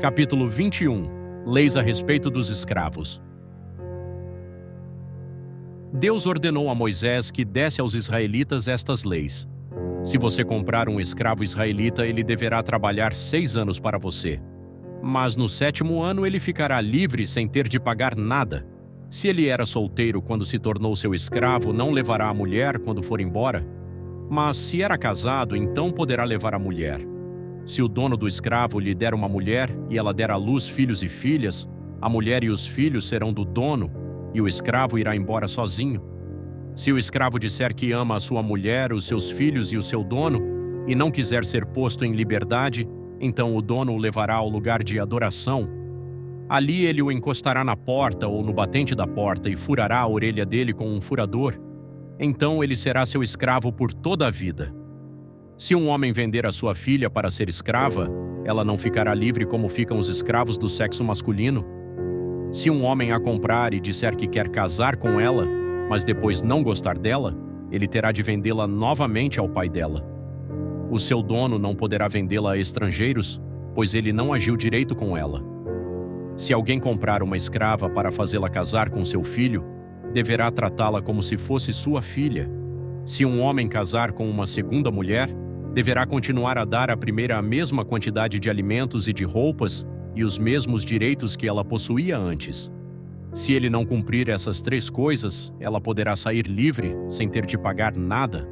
Capítulo 21. Leis a respeito dos escravos. Deus ordenou a Moisés que desse aos israelitas estas leis. Se você comprar um escravo israelita, ele deverá trabalhar 6 anos para você. Mas no 7º ano ele ficará livre sem ter de pagar nada. Se ele era solteiro quando se tornou seu escravo, não levará a mulher quando for embora. Mas se era casado, então poderá levar a mulher. Se o dono do escravo lhe der uma mulher e ela der à luz filhos e filhas, a mulher e os filhos serão do dono, e o escravo irá embora sozinho. Se o escravo disser que ama a sua mulher, os seus filhos e o seu dono, e não quiser ser posto em liberdade, então o dono o levará ao lugar de adoração. Ali ele o encostará na porta ou no batente da porta e furará a orelha dele com um furador. Então ele será seu escravo por toda a vida. Se um homem vender a sua filha para ser escrava, ela não ficará livre como ficam os escravos do sexo masculino. Se um homem a comprar e disser que quer casar com ela, mas depois não gostar dela, ele terá de vendê-la novamente ao pai dela. O seu dono não poderá vendê-la a estrangeiros, pois ele não agiu direito com ela. Se alguém comprar uma escrava para fazê-la casar com seu filho, deverá tratá-la como se fosse sua filha. Se um homem casar com uma segunda mulher, deverá continuar a dar à primeira a mesma quantidade de alimentos e de roupas e os mesmos direitos que ela possuía antes. Se ele não cumprir essas 3 coisas, ela poderá sair livre sem ter de pagar nada.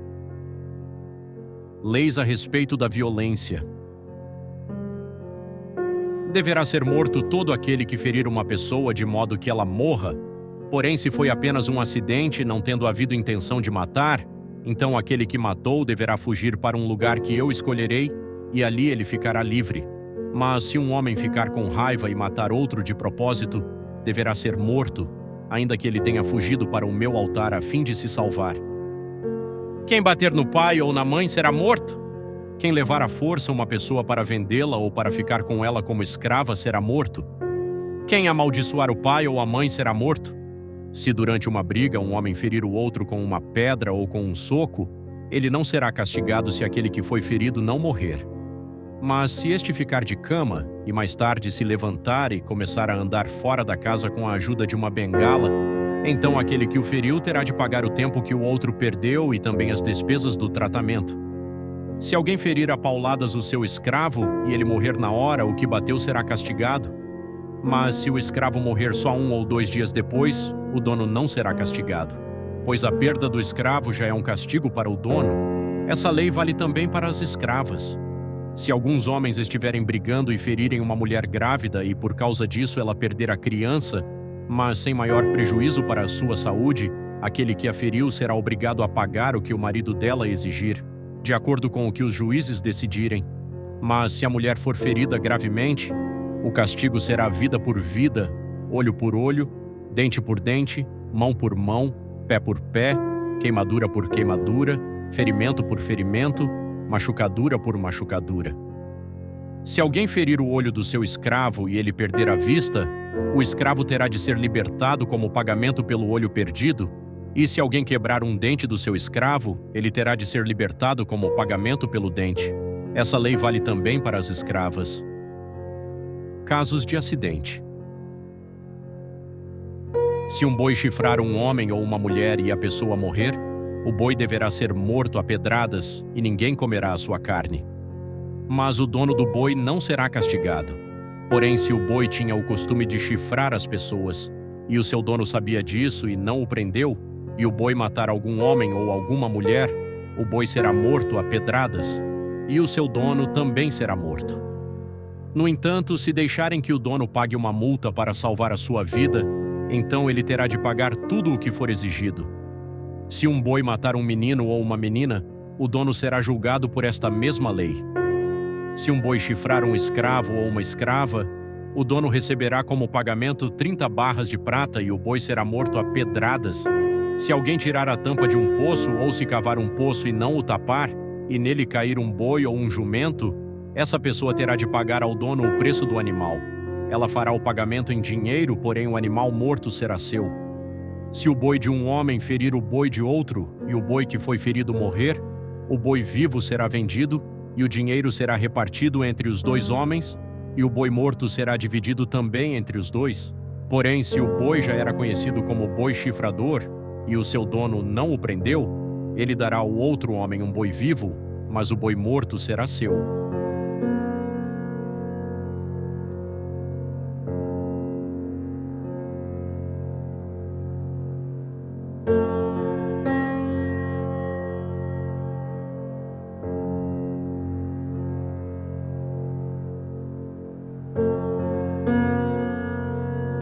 Leis a respeito da violência. Deverá ser morto todo aquele que ferir uma pessoa de modo que ela morra. Porém, se foi apenas um acidente, não tendo havido intenção de matar, então aquele que matou deverá fugir para um lugar que eu escolherei, e ali ele ficará livre. Mas se um homem ficar com raiva e matar outro de propósito, deverá ser morto, ainda que ele tenha fugido para o meu altar a fim de se salvar. Quem bater no pai ou na mãe será morto. Quem levar à força uma pessoa para vendê-la ou para ficar com ela como escrava será morto. Quem amaldiçoar o pai ou a mãe será morto. Se durante uma briga um homem ferir o outro com uma pedra ou com um soco, ele não será castigado se aquele que foi ferido não morrer. Mas se este ficar de cama e mais tarde se levantar e começar a andar fora da casa com a ajuda de uma bengala, então aquele que o feriu terá de pagar o tempo que o outro perdeu e também as despesas do tratamento. Se alguém ferir a pauladas o seu escravo e ele morrer na hora, o que bateu será castigado. Mas se o escravo morrer só 1 ou 2 dias depois, o dono não será castigado, pois a perda do escravo já é um castigo para o dono. Essa lei vale também para as escravas. Se alguns homens estiverem brigando e ferirem uma mulher grávida e por causa disso ela perder a criança, mas sem maior prejuízo para a sua saúde, aquele que a feriu será obrigado a pagar o que o marido dela exigir, de acordo com o que os juízes decidirem. Mas se a mulher for ferida gravemente, o castigo será vida por vida, olho por olho, dente por dente, mão por mão, pé por pé, queimadura por queimadura, ferimento por ferimento, machucadura por machucadura. Se alguém ferir o olho do seu escravo e ele perder a vista, o escravo terá de ser libertado como pagamento pelo olho perdido, e se alguém quebrar um dente do seu escravo, ele terá de ser libertado como pagamento pelo dente. Essa lei vale também para as escravas. Casos de acidente. Se um boi chifrar um homem ou uma mulher e a pessoa morrer, o boi deverá ser morto a pedradas e ninguém comerá a sua carne. Mas o dono do boi não será castigado. Porém, se o boi tinha o costume de chifrar as pessoas, e o seu dono sabia disso e não o prendeu, e o boi matar algum homem ou alguma mulher, o boi será morto a pedradas, e o seu dono também será morto. No entanto, se deixarem que o dono pague uma multa para salvar a sua vida, então ele terá de pagar tudo o que for exigido. Se um boi matar um menino ou uma menina, o dono será julgado por esta mesma lei. Se um boi chifrar um escravo ou uma escrava, o dono receberá como pagamento 30 barras de prata e o boi será morto a pedradas. Se alguém tirar a tampa de um poço ou se cavar um poço e não o tapar, e nele cair um boi ou um jumento, essa pessoa terá de pagar ao dono o preço do animal. Ela fará o pagamento em dinheiro, porém o animal morto será seu. Se o boi de um homem ferir o boi de outro, e o boi que foi ferido morrer, o boi vivo será vendido, e o dinheiro será repartido entre os 2 homens, e o boi morto será dividido também entre os dois. Porém, se o boi já era conhecido como boi chifrador, e o seu dono não o prendeu, ele dará ao outro homem um boi vivo, mas o boi morto será seu.